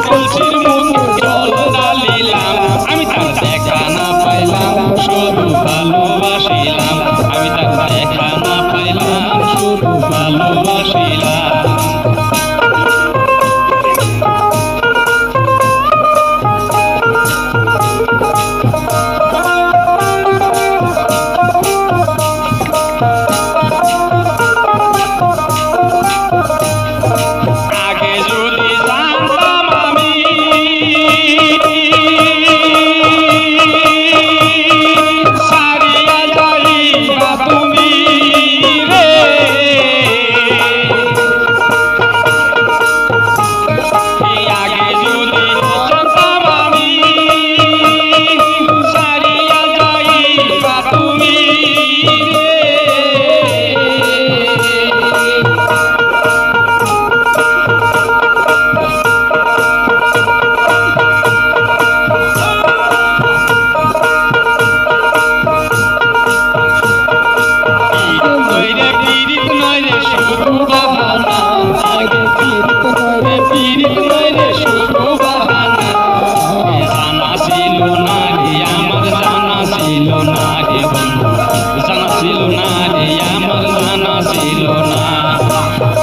কলসির মুখে জল ঢালিলাম আমি তার দেখা না পাইলাম শুধু ভালোবাসিলাম আমি তার দেখা না পাইলাম শুধু ভালোবাসিলাম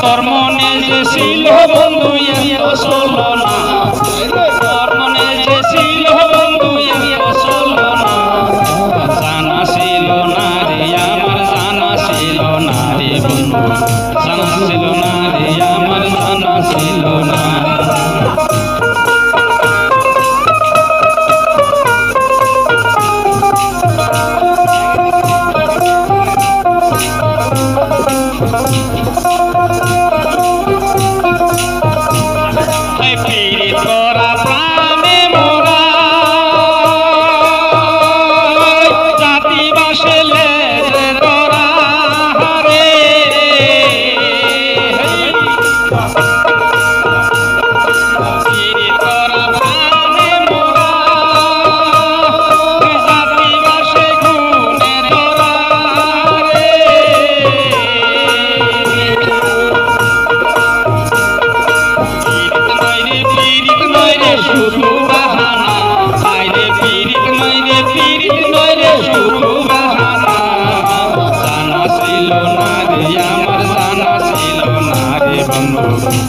তোর মনে যে ছিল বন্ধু চলো না তোর মনে যে ছিল বন্ধু চলো না জানা ছিল না রে আমার জানা ছিল না রে বন্ধু জানা ছিল না রে আমার জানা ছিল না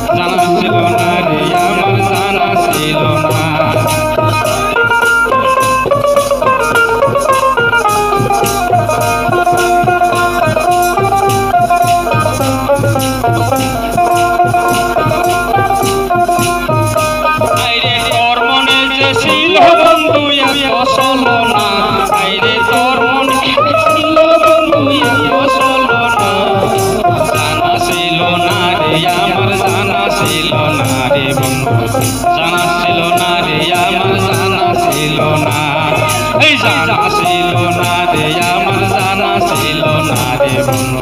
জানা ছিল না রে আমার জানা ছিল না তোর মনে যে ছিল বন্ধু চলো না তোর মনে ছিল বন্ধু চলো না জানা ছিল না রে আমার জানা ছিল না রে বন্ধু জানা ছিল না রে আমার জানা ছিল না এই জানা ছিল না রে আমার জানা ছিল না রে বন্ধু